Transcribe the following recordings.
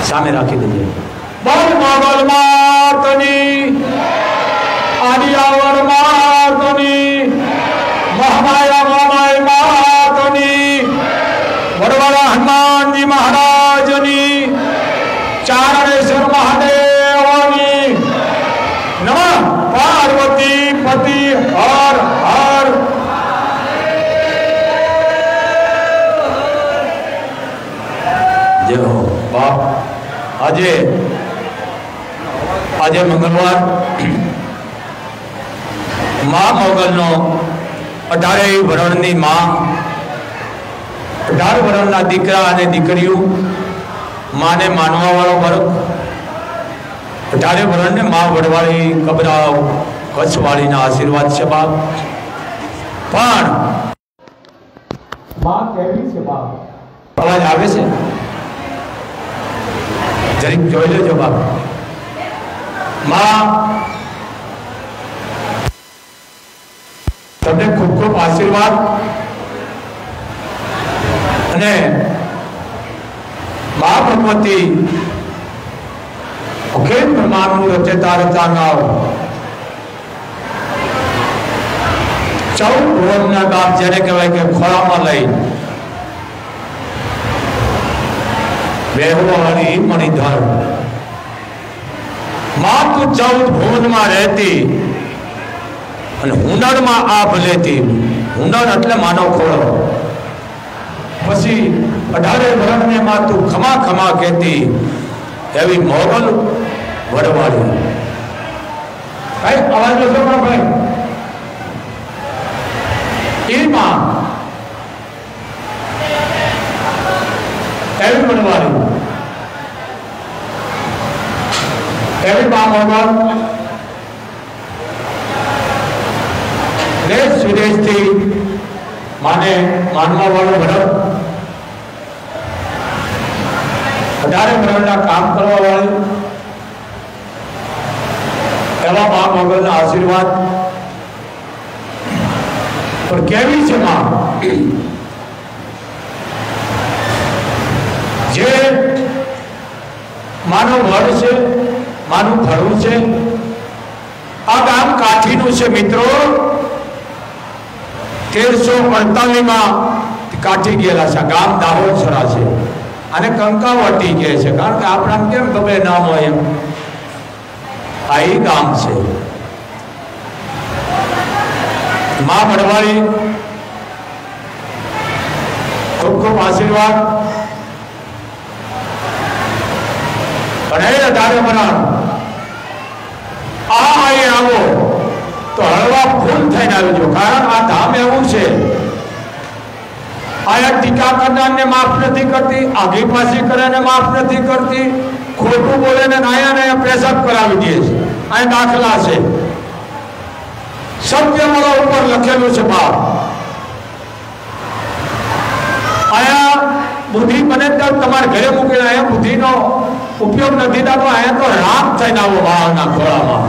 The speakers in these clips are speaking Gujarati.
સામે રાખી દેજે. બોલ મોગલ માતની, આદિયાવર માતની, મહામાયા મામાય માતની, વડવાળા હનુમાનજી મહારાજની, ચારણેશ્વર મહાદેવની. નમઃ પાર્વતી પતિ હર હર. જય હો બાપ. આજે મંગળવાર મા મોગલનો 18 વરણની મા, 18 વરણના દીકરા અને દીકરીઓ, માને માનવા વાળો વર્ગ, 18 વરણને મા વડવાળી કબરાવ કચ્છવાળીના આશીર્વાદ છે બાપ. પણ મા કેવી છે બાપ? અવાજ આવે છે? જરીક જોઈ લેજો બાપ. માં તમને ખૂબ ખૂબ આશીર્વાદ અને મા ભગવતી અખિલ બ્રહ્માંડનું રચેતા રચાનાર 14 ભુવનના બાપ જેને કહેવાય કે ખોળામાં લઈ બેહવાની મણિધર માં તું 14 ભુવનમાં રહેતી અને હુનરમાં આભ લેતી. હુનર એટલે માનો ખોળો. પછી 18 વરણને માં તું ખમા ખમા કહેતી એવી મોગલ વડવાળી. કઈ અવાજ લેશો ભાઈ? એ માં એવી વડવાળી, એવી મા મોગલ દેશ વિદેશથી માને માનવા વાળો વડો, 18 વરણના કામ કરવા વાળી એવા મા મોગલના આશીર્વાદ. પણ કેવી છે માં? જે માનું વડ છે, માનું ઘડું છે. આ ગામ કાઠીનું છે મિત્રો. 1348 કાઠી ગયેલા છે. ગામ દાહોદસરા છે અને કંકાવટી કહે છે, કારણ કે આપણા કેમ ગમે નામ હોય એમ. આ એ ગામ છે. મા વડવાળી ખૂબ ખૂબ આશીર્વાદ. પણ 18 વરણ અહીં આવો તો હળવા ફૂલ થઈને આવજો. કારણ આ ધામ એવું છે, આયા ટીકા કરનારને માફ નથી કરતી, આગી પાછી કરે માફ નથી કરતી, ખોટું બોલે ને આયા પેશાબ કરાવી દે છે. અહીં દાખલા છે, સત્ય મારા ઉપર લખેલું છે બાપ. આયા બુદ્ધિ બને તો તમારે ઘરે મૂકીને અહીંયા બુદ્ધિનો ઉપયોગ નથી થતો. અહીંયા તો રામ થઈને આવો ભાવના ખોળામાં.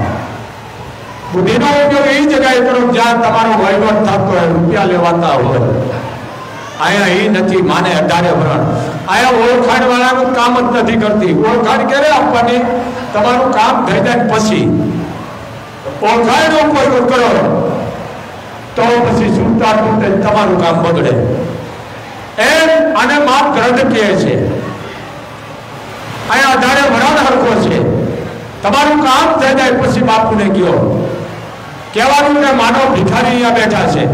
બુદ્ધિનો ઉપયોગ એ જગ્યાએ કરો જ્યાં તમારો વહીવટ થતો હોય, રૂપિયા લેવાતા હોય. અહીંયા એ નથી. માને 18 વરણ અહીંયા ઓળખાણ વાળાનું કામ જ નથી કરતી. ઓળખાણ ક્યારે આપવાની? તમારું કામ થઈ જાય પછી ઓળખાણ ઉપર કરો તો પછી છૂટા તૂટે તમારું કામ બગડે. એમ આને માપ ગ્રંથ કહે છે. અહીંયા 18 વરણ હરખો છે. તમારું કામ થઈ જાય પછી બાપુને ગયો કહેવાનું કે માનવ ભિખારી અહીંયા બેઠા છે.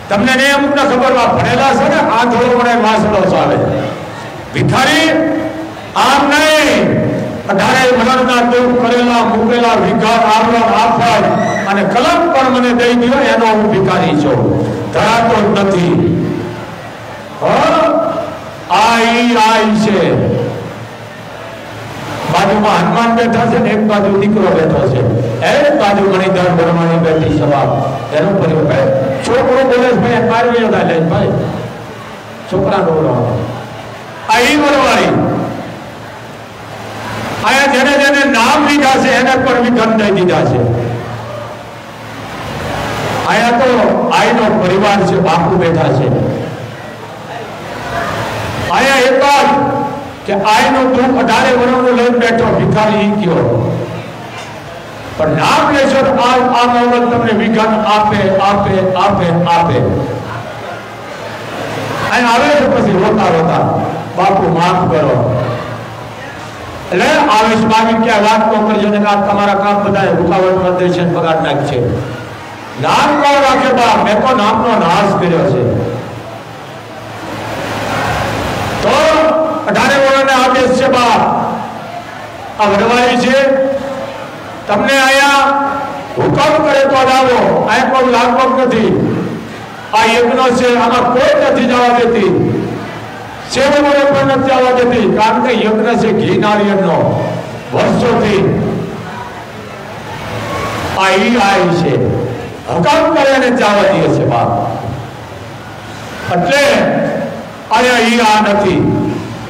તમને નહીં અમુક ને ખબર ભણેલા છે ને, આ થોડો મને વાસણો ચાલે. ભિખારી આમ નહીં. 18 વરણના દુઃખ કરેલા મૂકેલા વિઘાર આવરણ આફત અને કલમ પણ મને દઈ દો, એનો હું ભિખારી છું. ધરાતો જ નથી. આ છે. બાજુમાં હનુમાન બેઠા છે ને એક બાજુ દીકરો બેઠો છે, એક બાજુ મણિધર બ્રહ્માણી બેઠી સભા. એનું પરિવાર છોકરો બોલે ભાઈ મારવી લે ભાઈ છોકરા નો આ ઈ વરવાળી. આયા જેને જેને નામ લીધા છે એને પણ વિઘન દઈ દીધા છે. આયા તો આઈનો પરિવાર છે, બાપુ બેઠા છે. આયા એક જ કે આયનું દુઃખ 18 વર્ષનું લઈને બેઠો ભિખારી ગયો, પણ નામ લેશો તો આ મોગલ તમને વિઘન આપે આપે આપે આપે. અહીં આવે છે પછી રોતા રોતા બાપુ માફ કરો. એટલે આવેશ માગી ક્યાં વાત તો કરજો ને તમારા કામ બધા રૂકાવટ કરી દે છે, બગાડ નાખશે. નામ કોણ રાખે બા? મેં તો નામનો નાશ કર્યો છે. તો 18 વર્ષના આદેશ છે બા, આ વડવાઈ છે, તમને આયા હુકમ કરે તો આવો. આ કોઈ લાગવગ નથી, આ યજ્ઞ છે, આમાં કોઈ નથી જવા દેતી, સેવકોને પણ નથી જવા દેતી, કારણ કે યજ્ઞ છે ઘી નારિયેળનો વર્ષોથી. આ ઈ આઈ છે, હુકમ કરે અને જવા દે છે બાપ. એટલે આયા ઈ આ નથી.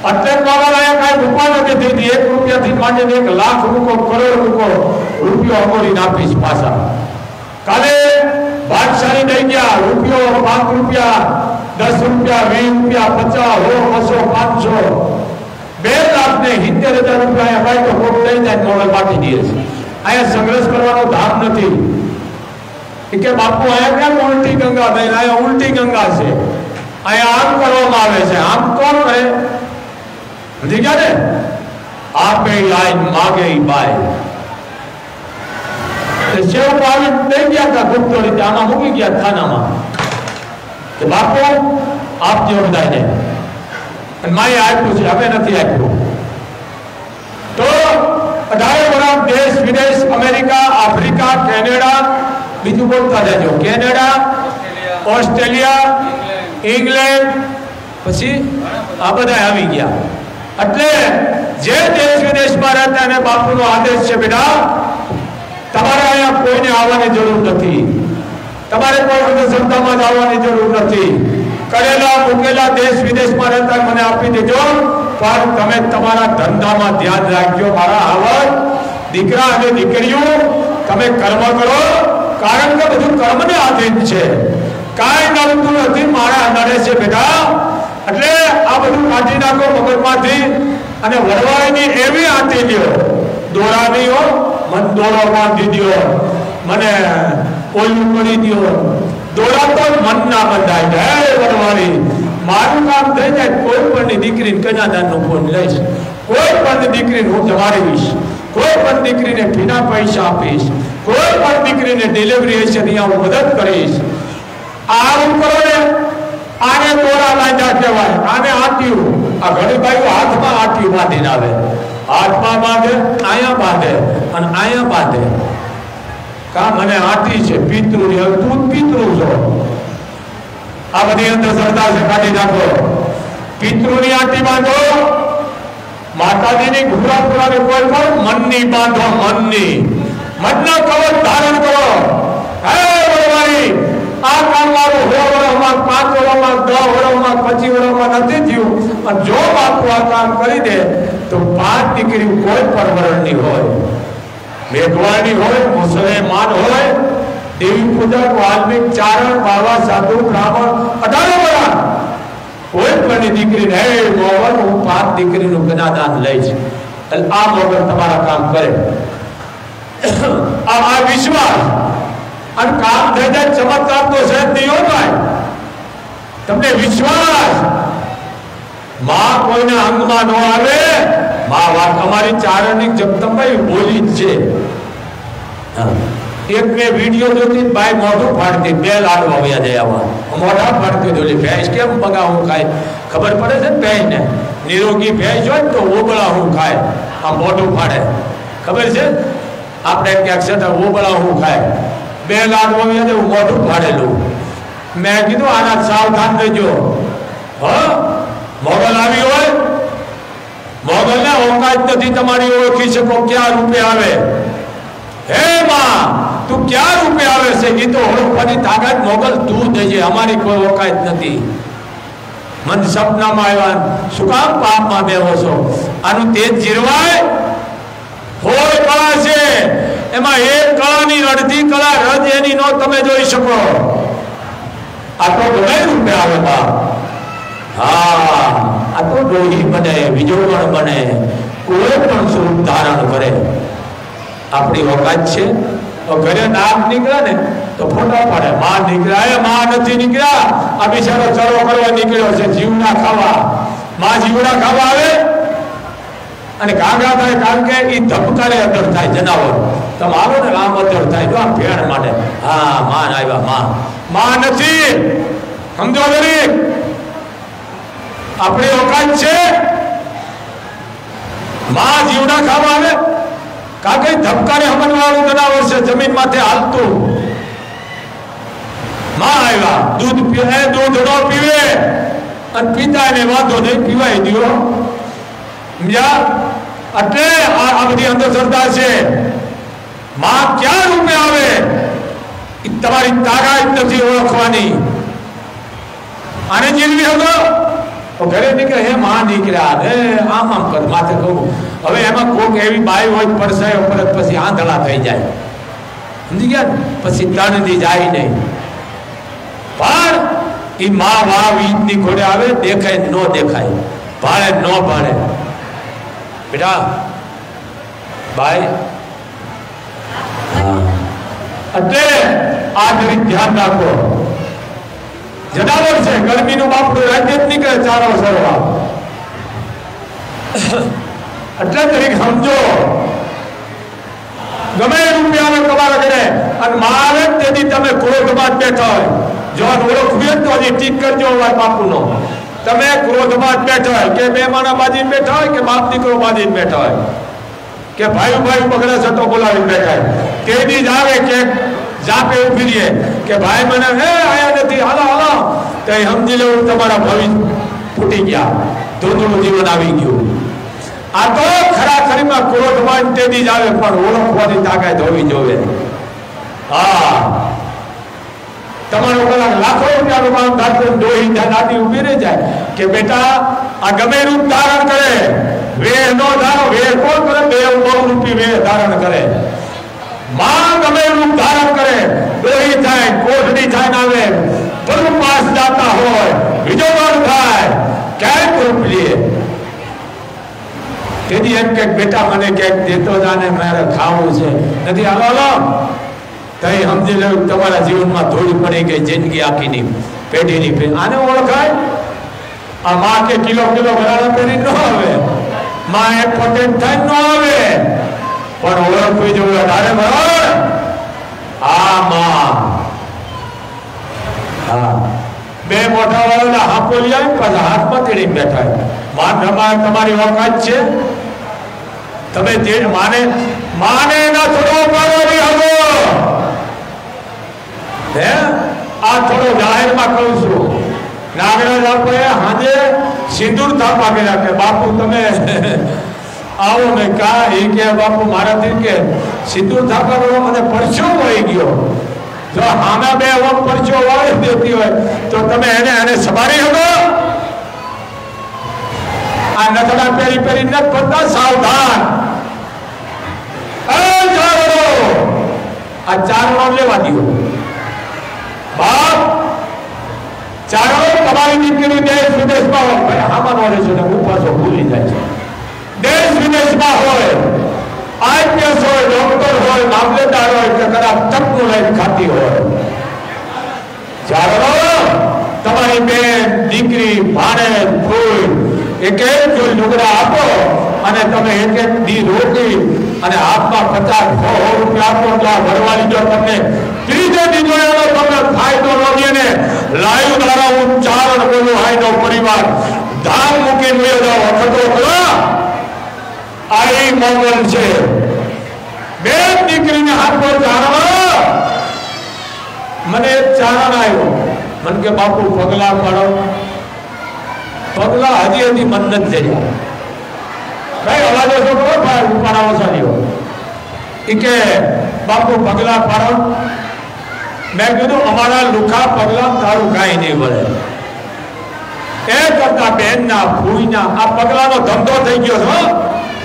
એટલે બાબા આયા કઈ રૂપા નથી દીધી. 1 રૂપિયાથી માંડીને 1 લાખ રૂપિયો, કરોડ રૂપિયો અમોરી નાખીશ પાછા. કાલે બાદશાહી દઈ ગયા રૂપિયો, 5 રૂપિયા, 10 રૂપિયા, 20 રૂપિયા, 50, 100, 500, 2 લાખ ને 70,000 રૂપિયા ભાઈ તો કોક લઈ જાય મોડલ બાકી દે છે. અહીંયા સંઘર્ષ કરવાનો ધામ નથી. કે બાપુ અહીંયા કેમ ઉલટી ગંગા થઈ? અહીંયા ઉલટી ગંગા છે. અહીંયા આમ કરવામાં આવે છે. આમ કોણ કરે? નથી ગયા ને? આપે લાઈન માગે બાય. સેવકો આવી દઈ ગયા હતા ગુપ્ત રીતે, આમાં મૂકી ગયા થાનામાં કે બાપુ આપજો બધાને. માએ આપ્યું છે, હવે નથી આપ્યું. તો 18 વર્ષ દેશ વિદેશ, અમેરિકા, આફ્રિકા, કેનેડા, બીજું બોલતા જજો, કેનેડા, ઓસ્ટ્રેલિયા, ઇંગ્લેન્ડ, પછી આ બધા આવી ગયા. એટલે જે દેશ વિદેશમાં રહેતા એને બાપુનો આદેશ છે, બેટા તમારે અહીંયા કોઈને આવવાની જરૂર નથી, તમારે કોઈ અંધશ્રદ્ધામાં આવવાની જરૂર નથી. કરેલા મૂકેલા દેશ વિદેશમાં રહેતા મને આપી દેજો, પણ તમે તમારા ધંધામાં ધ્યાન રાખજો. મારા આવડ દીકરા અને દીકરીઓ તમે કર્મ કરો, કારણ કે બધું કર્મને આધીન છે. કાંઈ નડતું નથી, મારા નડે છે બેટા. એટલે આ બધું કાઢી નાખો મગજમાંથી અને વડવાઈની એવી આંટી લ્યો, દોરાની હો, મન દોરો બાંધી દો, મને ઓલું કરી દો. દોરા તો મન ના બંધાય. હે વડવાઈ, મારું કામ થઈ જાય. કોઈ પણ દીકરીને કન્યાદાનનો ફોન લઈશ, કોઈ પણ દીકરીને હું જમાડીશ, કોઈ પણ દીકરીને ફીના પૈસા આપીશ, કોઈ પણ દીકરીને ડિલિવરી હશે ત્યાં હું મદદ કરીશ. આવું કરો ને, આને દોરા લાંજા કહેવાય, આને આંટીયું. આ ઘણી બાઈઓ હાથમાં આંટીયું બાંધીને આવે, હાથમાં બાંધે, અહીંયા બાંધે અને અહીંયા બાંધે. કા મને આંટી છે પિતૃની, હવે તું પિતૃ છો. આ બધી અંધશ્રદ્ધા છે, કાઢી નાખો. પિતૃની આંટી બાંધો, માતાજીની ઘુરાપુરાને કોઈ પણ મનની બાંધો, મનની મનના કવચ ધારણ કરો. હે વડવાઈ, આ કામ મારું 6 વર્ષમાં, 5 વર્ષમાં, 10 વર્ષમાં, 25 વર્ષમાં નથી થયું. અને જો બાપુ આ કામ કરી દે તો 5 દીકરી કોઈ પણ વર્ણની હોય, મેઘવાણી હોય, મુસલમાન હોય, દેવી પૂજક, વાલ્મિક, ચારણ, બાવા, સાધુ, બ્રાહ્મણ, 18 વર્ષ કોઈ પણ દીકરીને હે મોગલ હું 5 દીકરીનું કન્યાદાન લઈશ. એટલે આ મોગલ તમારા કામ કરે. આ વિશ્વાસ અને કામ થઈ જાય. ચમત્કાર તો સહેજ નહીં થાય. તમને વિશ્વાસ, માં કોઈના અંગમાં ન આવે. માં વાત અમારી ચારણની જગદંબાઈ બોલી જ છે. એક બે વિડીયો જોતી બાઈ મોઢું ફાડતી, 2 લાડવા વયા જાય આવા મોઢા ફાડતી. જોલી ભેંસ કેમ પગા હું ખાય ખબર પડે છે ને ભેંસ ને. નિરોગી ભેંસ હોય તો ઓબળા હું ખાય, આ મોઢું ફાડે ખબર છે. આપણે ક્યાંક છે તો ઓબળા હું ખાય, 2 લાડવા વયા જાય મોઢું ફાડેલું. મેં કીધું આના સાવધાન રહેજો. મોગલ આવી હોય, મોગલને ઓકાત નથી તમારી ઓળખી શકો ક્યાં રૂપે આવે. હે માં તું ક્યાં રૂપે આવે છે એ તો ઓળખવાની તાકાત મોગલ તું દેજે, અમારી કોઈ ઓકાત નથી. મન સપનામાં આવ્યા, શું કામ પાપમાં બેહો છો? આનું તેજ જીરવાય. 16 કળા છે, એમાં એક કળાની અડધી કળા રજ એની નો તમે જોઈ શકો. આ તો ગમે રૂપે આવે બાપ. હા, આ તો ડોહી બને, વિજોગણ બને, કોઈ પણ સ્વરૂપ ધારણ કરે. આપણી ઓકાત છે. ઘરે નાક નીકળે ને તો ફોટા પાડે, માં નીકળ્યા, માં નથી નીકળ્યા, આ બિચારો ચરો કરવા નીકળ્યો છે જીવડા ખાવા. માં જીવડા ખાવા આવે અને ગાગા થાય, કારણ કે એ ધબકારે અદર થાય જનાવર. તમે આવો ને આમ અદર થાય, જો આમ ભેણ માટે. હા, માં આવ્યા, માં નથી. સમજો દરેક આપણી ઓકાત છે. માં જીવડા ખાવા આવે, કાકે ધબકારે હમણવાળું જનાવર છે જમીન માથે હાલતું. માં આવ્યા, દૂધ પીવે, દૂધ ન પીવે અને પીતા એને વાંધો નહીં, પીવાય દો. સમજ્યા? એટલે આ બધી અંધશ્રદ્ધા છે. માં ક્યાં રૂપે આવે એ તમારી તાકાત નથી ઓળખવાની. આને જીલવી હતો ઘરે નીકળે, હે માં નીકળ્યા, હે આમ આમ કર માથે કહું. હવે એમાં કોક એવી બાઈ હોય પરસાયો પરત પછી આંધળા થઈ જાય. સમજી ગયા? પછી તણથી જાય નહીં. પણ એ માં વાવ ઈદની ઘોડે આવે, દેખાય ન દેખાય, ભાળે ન ભાળે. બેટા ભાઈ, એટલે આ જરી ધ્યાન રાખો. જનાવર છે, ગરમીનું બાપડું રાજ્ય જ નીકળે ચારો સરવા. એટલે તરીકે સમજો, ગમે રૂપિયાનો કમાર કરે અને મારે તેથી તમે ક્રોધમાં બેઠા હોય. જો ઓળખવી તો હજી ઠીક કરજો બાપુનો. તમે ક્રોધમાં બેઠા હોય કે મહેમાના બાજી બેઠા હોય કે બાપ દીકરો બાજી બેઠા હોય કે ભાઈ ભાઈ બગડે સટો બોલાવી બેઠા હોય, તેથી જ આવે કે જાપે ઉભી રહીએ કે ભાઈ મને હે આયા નથી, હાલો હાલો. તો સમજી લેવું તમારા ભવિષ્ય ફૂટી ગયા, ધૂંધળું જીવન આવી ગયું. આ તો ખરાખરીમાં ક્રોધમાં તેથી જ આવે, પણ ઓળખવાની તાકાત હોવી જોઈએ. હા, તમારો કલાક લાખો રૂપિયાનો કામ થતું, ડોહી દાદી ઉભી રહી જાય કે બેટા આ ગમે રૂપ ધારણ કરે, વેર નો ધારો, વેર કોણ કરે? બહુ રૂપી વેર ધારણ કરે. માં ગમે રૂપ ધારણ કરે, ડોહી થાય, કોઠડી થાય ને આવે, બધું પાસ જાતા હોય, બીજો વાર થાય, ક્યાંક રૂપ લે. તેથી એમ કે બેટા મને ક્યાંક દેતો જાને, મારે ખાવું છે, નથી હાલો હાલો. તઈ સમજી લેવું તમારા જીવનમાં ધૂળ પડી ગઈ જિંદગી આખીની પેઢીની. આને ઓળખાય? આ માં કે કિલો કિલો ભરાડા પેઢી ન આવે, માં એક પોટેન્ટ થાય ન આવે, પણ ઓળખવી જોઈએ. અરે બરાબર, આ માં હા બે મોટા વાળા હાથો લઈ આવી, પાછા હાથમાં તેડી બેઠા. માં તમારી ઓકાત છે. તમે તે માને ના થોડો પાડવાની હતો. હે આ થોડો જાહેરમાં કહું છું, નાગરાજ આપણે હાજે સિંદૂર થાપા કર્યા કે બાપુ તમે આવો ને કા એ કે બાપુ મારાથી કે સિંદૂર થાપા કરો, મને પરસો વળી ગયો. જો આના બે વખત પરસો વાળી દેતી હોય તો તમે એને સવારી હતો. આ નથડા પેરી પેરી નથી પડતા, સાવધાન. આ ચારણો લેવા દો. બાપ ચારણો તમારી દીકરી દેશ વિદેશમાં હોય, ભાઈ આમાં નોડે છે ને હું પાછો ભૂલી જાય છે. દેશ વિદેશમાં હોય, આઈપીએસ હોય, ડોક્ટર હોય, મામલેદાર હોય કે કદાચ ટપનું લઈને ખાતી હોય, ચારણો તમારી બેન, દીકરી, ભાણે, ફૂલ એક એક જો લુગડા આપો અને તમે એક એક દી રોટી અને હાથમાં 50-100 રૂપિયા આપો તો આ ભરવાની જો તમને ત્રીજે દીધો એનો તમને ફાયદો ન રહે ને. લાઈવ દ્વારા હું ચારણ બોલું, હાઈનો પરિવાર ધામ મૂકી મેળો જાઓ અખતો કરો. આ મોગલ છે. બે દીકરીને હાથ પર ચારણ. મને એક ચારણ આવ્યો, મને કે બાપુ પગલા પાડો. પગલા હજી મન નથી જઈ. ભાઈ અવાજો છોકરો ભાઈ ઉપાડાવો ચાલ્યો. એ કે બાપુ પગલા પાડો. મેં કીધું અમારા લુખા પગલા તારું કાંઈ નહીં વળે. એ કરતા બેનના ફૂઈના આ પગલાનો ધંધો થઈ ગયો છે.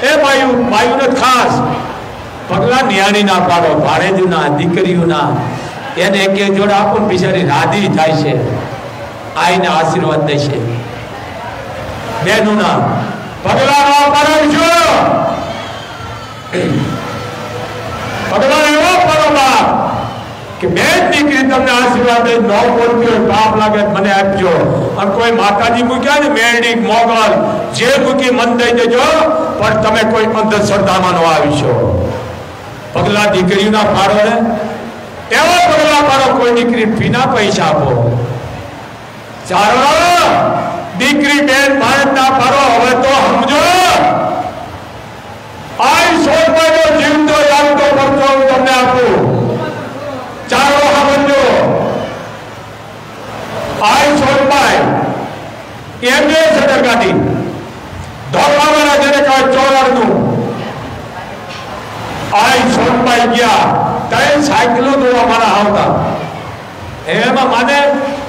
એ બાયુને ખાસ પગલા નિયાણી ના પાડો, ભાણેજના, દીકરીઓના. એને એક જોડે આપો, બિચારી રાધી થાય છે, આઈને આશીર્વાદ દેશે. બેનુના પગલા પડાવજો, પગલા એવો પડો બાપ કે બેન દીકરી તમને આશીર્વાદ દે, ન બોલતી પાપ લાગે મને આપજો. અને કોઈ માતાજી મૂક્યા ને મેરડી મોગલ જે મૂકી મન દઈ દેજો, પણ તમે કોઈ અંધશ્રદ્ધામાં ન આવીશો. પગલા દીકરીના પાડો ને એવો પગલા પાડો, કોઈ દીકરી ફીના પૈસા આપો. ચાલો દીકરી બેન ભારતના પાડો. હવે તો સમજો આઈ સોળનો જીવતો જાગતો પડતો હું તમને આપું. ચાલો સમજો આઈ સોળભાઈ એમને સદર ગાડી ધોળાવાળા જેને કહે ચોરાડનું આઈ સોળભાઈ ગયા ત્રણ સાયકલો દોવા મારા આવતા. એમાં મને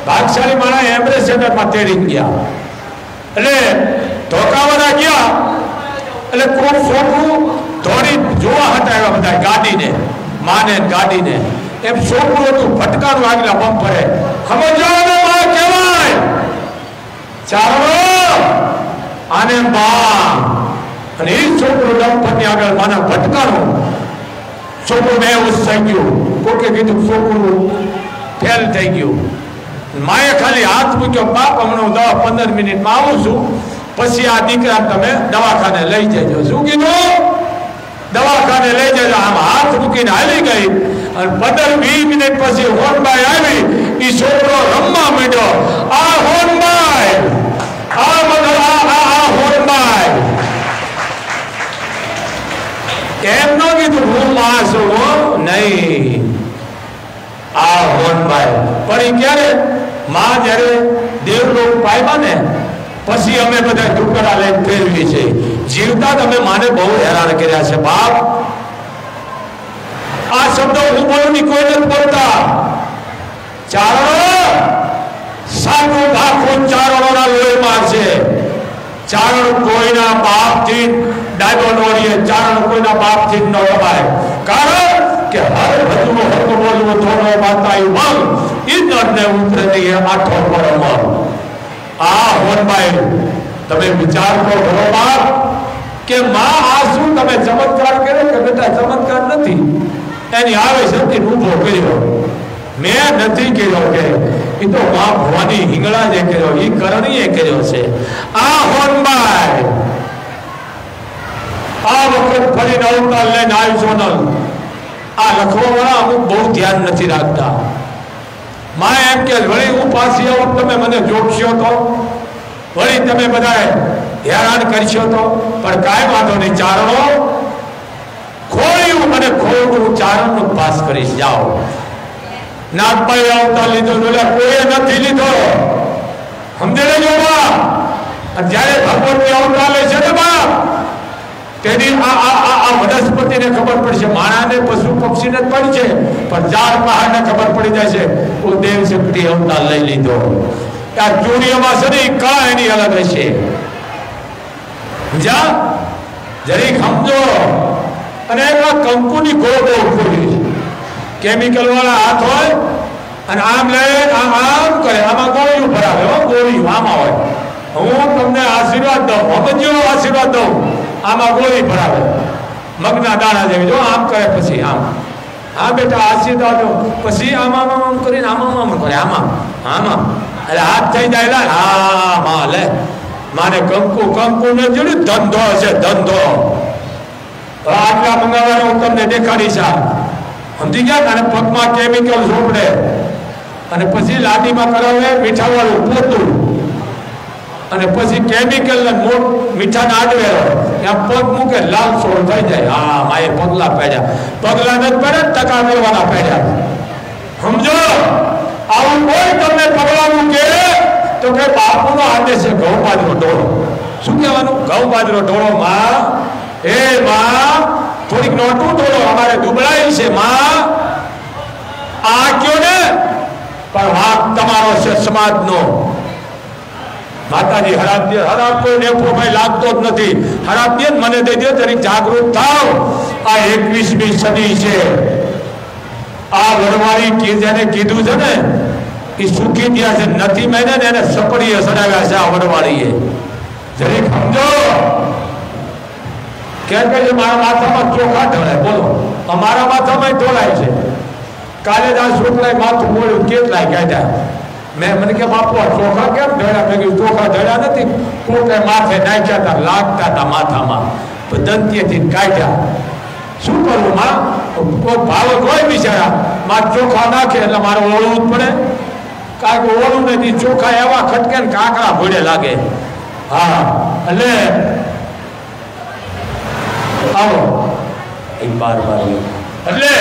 ભાગશાળી મારા એમ્બ્રેસ સેન્ટરમાં તેડી ગયા. એટલે ધોકાવાળા ગયા એટલે કોણ છોકરું દોડી જોવા હતા એવા બધા ગાડીને માને ગાડીને એમ છોકરું હતું ભટકાનું આગલા બમ્પરે. સમજો માં કહેવાય ચાલો આને માં. અને એ છોકરું ડમ્પરની આગળ માના ભટકાનું છોકરું બે વર્ષ થઈ ગયું. કોકે કીધું છોકરું ફેલ થઈ ગયું. માએ ખાલી હાથ મૂક્યો, બાપ હમણાં 10-15 મિનિટમાં આવું છું, પછી આ દીકરા તમે દવાખાને લઈ જજો. શું કીધું? દવાખાને લઈ જજો. આમ હાથ મૂકીને હાલી ગઈ અને 15-20 મિનિટ પછી હોનબાઈ આવી. એ છોકરો રમવા માંડ્યો. આ હોનબાઈ, આ હોનબાઈ એમ ન કીધું હું માં છું નહીં, આ હોનબાઈ. પણ એ ક્યારે માં જયારે દેવલોક પામ્યા ને પછી અમે બધા ટુકડા લઈને ફેરવી છે. જીવતા તમે માને બહુ હેરાન કર્યા છે બાપ. આ શબ્દો હું બોલું ની કોઈ નથી બોલતા. ચારણો સાધુ લાખો ચારણોના લોહીમાં છે. ચારણ કોઈના બાપથી ડાયબો નોડીએ, ચારણ કોઈના બાપથી ન રમાય. કારણ કે હર ભજનો હક બોલવો થોડો માતાયું મન ઈંદરને ઉતરે નહીં આઠો પર મન. આ હોનબાઈ તમે વિચાર કરો બરોબર કે માં આ શું તમે ચમત્કાર કર્યો કે બેટા ચમત્કાર નથી. એની આવે શક્તિ ઊભો કર્યો, મેં નથી કર્યો કે એ તો માં ભવાની હિંગળા જે કર્યો એ કરણીએ કર્યો છે. આ હોનબાઈ આ વખત ફરીને અવતાર લઈને આવી સોનલ. આ લખવા વાળા અમુક બહુ ધ્યાન નથી રાખતા. માં એમ કે વળી હું પાછી આવું તમે મને જોડશો તો, વળી તમે બધા હેરાન કરશો તો, પણ કાંઈ વાંધો નહીં. ચારણો ખોળ્યું મને ખોળું ચારણનું પાસ કરીશ. જાઓ. નાગભાઈ આવતા લીધો કોઈએ નથી લીધો. સમજે લેજો બાપ. જયારે ભગવતી અવતાર લે છે ને બાપ તેની આ વનસ્પતિને ખબર પડશે. માણાને પશુ પક્ષીને જ પડી છે, પણ ઝાડ પહાડને ખબર પડી જાય છે હું દેવ શક્તિ અવતાર લઈ લીધો. આ ચૂડીઓમાં છે ને કળા એની અલગ હશે. જા જરીક સમજો. અને એમાં કંકુની ગોળ બહુ ખોલી કેમિકલ વાળા હાથ હોય અને આમ લે આમ કરે, આમાં ગોળીઓ ભરાવે. ગોળીઓ આમાં હોય. હું તમને આશીર્વાદ દઉં, સમજો આશીર્વાદ દઉં. આમાં ગોળી ભરાવે મગના દાણા જેવી. જો આમ કરે પછી આમ. હા બેટા આશીર્વાદ દો. પછી આમાં આમ કરીને આમાં કરે, આમાં આમાં એટલે હાથ થઈ જાય. હા માં લે માને કંકુ ને જોડ્યું ધંધો છે ધંધો. આટલા મંગાવવાનો હું તમને દેખાડીશ. સમજી ગયા? અને પગમાં કેમિકલ સોપડે અને પછી લાડીમાં કરાવે મીઠા વાળું પોતું અને પછી કેમિકલ ને મીઠાને આડવે ત્યાં પગ મૂકે લાલ સોળ થઈ જાય. હા માએ પગલા પડ્યા. પગલા નથી પડે ટકા મેળવાના પડ્યા. સમજો? આવું કોઈ તમને પગલા મૂકે તો કે બાપુનો આદેશ છે ઘઉં બાજરો ઢોળો. શું કહેવાનું? ઘઉં બાજરો ઢોળો. માં એ માં થોડીક નોટું ઢોળો, અમારે દુબળાઈ છે માં. આ કયો ને પણ વાક તમારો છે સમાજનો. માતાજી હરાબ કોઈ નેફો ભાઈ લાગતો જ નથી. હરાબ દે મને દઈ દે તરીકે જાગૃત થાવ. આ 21મી સદી છે. આ વડવાળી જેને કીધું છે ને એ સુખી થયા છે. નથી મહિને એને સપડીએ સડાવ્યા છે આ વડવાળીએ. જરીક સમજો કે મારા માથામાં ચોખા ઢળાય. બોલો અમારા માથામાં ઢોળાય છે. કાલે જ આ છોકરાએ માથું મોડ્યું કેટલાય કાઢ્યા. મેં મને કે બાપુ આ ચોખા કેમ ઢળ્યા? મેં કીધું ચોખા ઢળ્યા નથી, કોકે માથે નાખ્યા હતા, લાગતા હતા માથામાં, દંતીએથી કાઢ્યા. શું કરવું માં? કોઈ ભાવક હોય બિચારા માં ચોખા નાખે એટલે મારે ઓળવું જ પડે. કારણ કે ઓળું નથી, ચોખા એવા ખટકે ને કાંકરા ભોડે લાગે. હા એટલે આવો એ બાર એટલે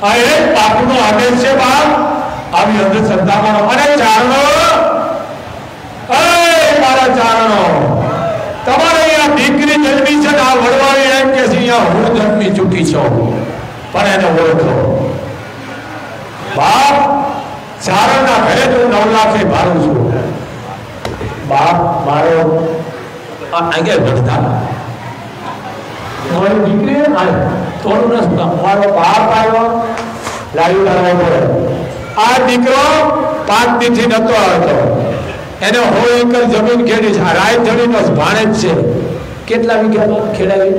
આ એક બાપુનો આદેશ છે. બાપ આવી અંધશ્રદ્ધામાં અને ચારણો, મારા ચારણો, તમારે અહીંયા દીકરી જન્મી છે ને આ વડવાળી એમ કે છે અહીંયા હું જન્મી ચૂકી છું, પણ એને ઓળખો. બાપ ચારણના ઘરે તો 9 લાખ ભાડું છું. બાપ મારો આગળ વધતા મારી દીકરી થોડું નસતા મારો બાપ આવ્યો લાવી લાવવા પડે. આ દીકરો 5 દીથી નતો આવતો, એને 100 એકર જમીન ખેડી છે. રાય જમીન ભાણે જ છે. કેટલા વીઘા ખેડાવી?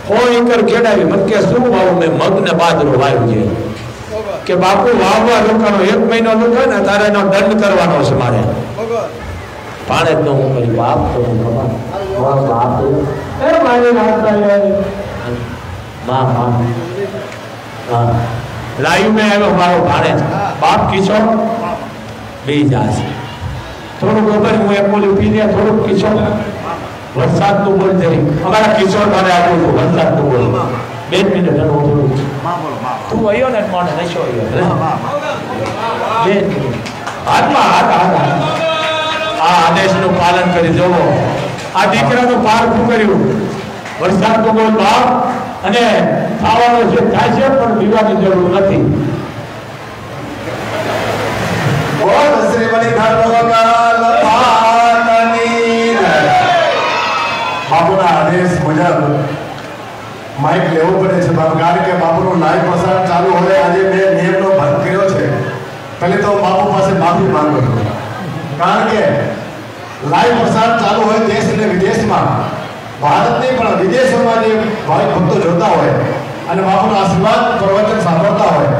100 એકર ખેડાવી. મને કે શું વાવું? મેં મગ ને બાજરો વાવ્યું છે. કે બાપુ વાવવા રોકાનો 1 મહિનો રોકાય ને તારે એનો દંડ કરવાનો છે મારે. ભાણે જ ન હું કરી બાપ તો હું બાપ એ મારી હા લાઈવ મેં આવ્યો મારો ભાણે બાપ કિશોર બે જાશે થોડું ગોબર હું એક બોલી પી લે થોડુંક કિશોર વરસાદનું બોલ જઈ અમારા કિશોર મારે આપું છું વરસાદનું બોલ 2 મિનિટ થોડું તું આવ્યો ને મને નશો આવ્યો 2 મિનિટ હાથમાં હાથ આ આદેશનું પાલન કરી જવો. આ દીકરાનું પારખું કર્યું વરસાદનું બોલ બાપ અને ખાવાનો જે થાય છે પણ પીવાની જરૂર નથી. બાપુના આદેશ મુજબ માઇક લેવું પડે છે બાપુ, કારણ કે બાપુનો લાઈવ પ્રસાર ચાલુ હોય. આજે મેં નિયમનો ભંગ કર્યો છે. પહેલે તો બાપુ પાસે માફી માંગુ છું, કારણ કે લાઈવ પ્રસાર ચાલુ હોય દેશ અને વિદેશમાં, ભારતની પણ વિદેશોમાં જે ભાઈ ભક્તો જોતા હોય અને બાપુનો આશીર્વાદ પ્રવચન સાંભળતા હોય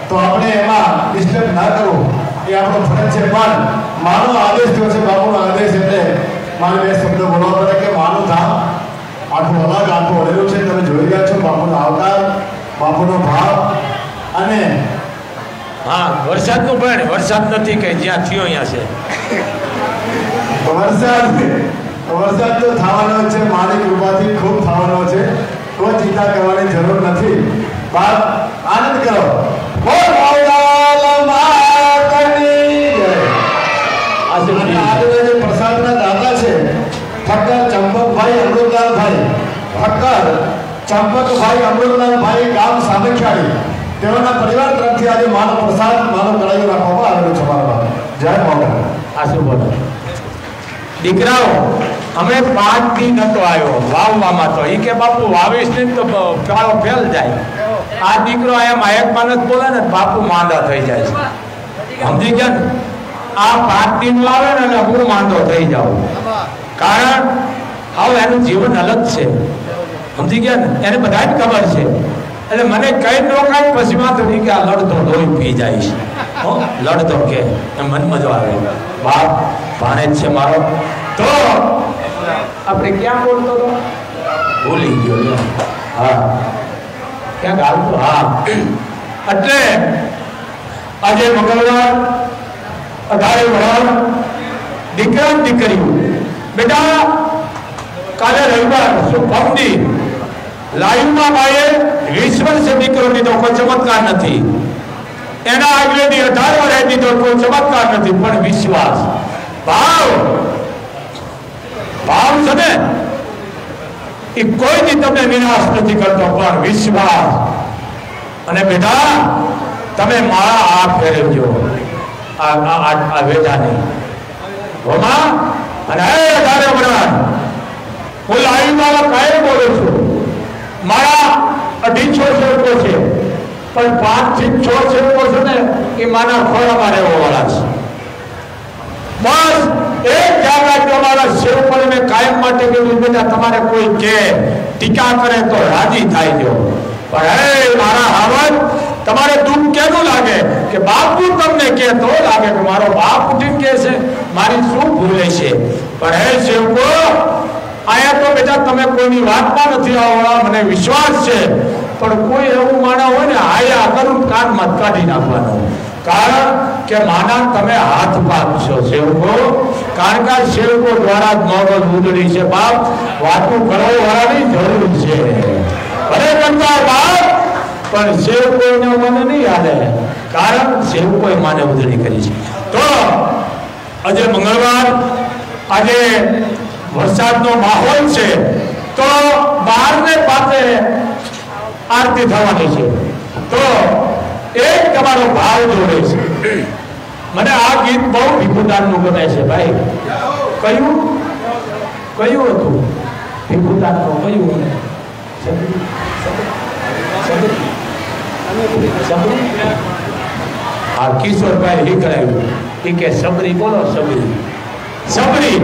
તો આપણે એમાં ડિસ્ટર્બ ના કરવું એ આપણો ફરજ છે. પણ માનો આદેશ થયો છે, બાપુનો આદેશ એટલે મારે 2 શબ્દ બોલવા પડે કે માનું ધામ આખું અલગ આખું અડેલું છે. તમે જોઈ રહ્યા છો બાપુનો આવકાર, બાપુનો ભાવ. અને હા વરસાદનું પણ વરસાદ નથી કે જ્યાં થયો અહીંયા છે. વરસાદ તો થવાનો છે, મારી કૃપાથી ખૂબ થવાનો છે. કોઈ ચિંતા કરવાની જરૂર નથી. બાપ આનંદ કરો. આજે પ્રસાદના દાતા છે ઠક્કર ચંપકભાઈ અમૃતલાલભાઈ, ઠક્કર ચંપકભાઈ અમૃતલાલભાઈ ગામ સામખિયાળી, તેઓના પરિવાર તરફથી આજે માનો પ્રસાદ માનો કરાયો રાખવામાં આવેલો છે. મારા જય મોગલ. આ શું બોલો દીકરાઓ? અમે 5 દી નતો આવ્યો વાવવામાં, તો એ કે બાપુ વાવીશ ને તો કાળો ફેલ જાય. આ દીકરો એમાં એક માનસ બોલે ને બાપુ માંદા થઈ જાય છે. સમજી ગયા ને? આ 5 દિન આવે ને એટલે હું માંદો થઈ જાઉં, કારણ હવે એનું જીવન અલગ છે. સમજી ગયા ને? એને બધાને ખબર છે. એટલે મને કઈ રોકાય પછી માં તો કે આ લડતો લોહી પી જાય છે. લડતો કે મન મજો આવે. બાપ ભાણે જ છે મારો. તો આપણે ક્યાં બોલતો હતો? ભૂલી ગયો. હા ક્યાં ગાલતો? હા એટલે આજે મંગળવાર 18 વર્ષ દીકરા દીકરી બેટા કાલે રવિવાર સુપમદી લાઈવમાં ભાઈએ 20 વર્ષે દીકરો દીધો, કોઈ ચમત્કાર નથી. એના આગળની 18 વર્ષે દીધો, કોઈ ચમત્કાર નથી. પણ વિશ્વાસ ભાવ છે ને એ કોઈ દી તમને નિરાશ નથી કરતો, પણ વિશ્વાસ. અને બેટા તમે મારા હાથ ફેરવજો આ વેચાની હોમાં. અને હે 18 વર્ષ હું લાઈવમાં કાયમ બોલું છું. મારા 250 સેવકો છે, પણ 5 થી 6 સેવકો છે ને એ માના ખોળામાં રહેવા વાળા છે. બસ એક ધ્યાન રાખજો, તમારા સેવકોને મેં કાયમ માટે કીધું બેટા તમારે કોઈ કે ટીકા કરે તો રાજી થાય જો, પણ હે મારા હાવજ તમારે દુઃખ કેનું લાગે કે બાપુ તમને કે તો લાગે કે મારો બાપ ઉઠીને કે છે મારી શું ભૂલે છે, પણ હે સેવકો આયા તો બેટા તમે કોઈની વાતમાં નથી આવવાના મને વિશ્વાસ છે, પણ કોઈ એવું માણા હોય ને આયા કરું કાનમાં કાઢી નાખવાનો, કારણ કે માના તમે હાથ પાક છો સેવકો, કારણ કે સેવકો દ્વારા જ મોગલ ઉજળી છે બાપ, વાતું કરવાવાળાની જરૂર છે ભલે કરતા બાપ, પણ સેવકોને મને નહીં યાદ આવે કારણ સેવકોએ માને ઉજળી કરી છે। તો આજે મંગળવાર, આજે વરસાદનો માહોલ છે, તો બહારને પાસે આરતી થવાની છે, તો એક તમારો ભાવ જોડે છે। મને આ ગીત બહુ ભીખુદાનનું ગમે છે ભાઈ, કયું કયું હતું ભીખુદાનનું કયું? હા કિશોરભાઈ એ કરાવ્યું એ કે સબરી બોલો, સબરી સબરી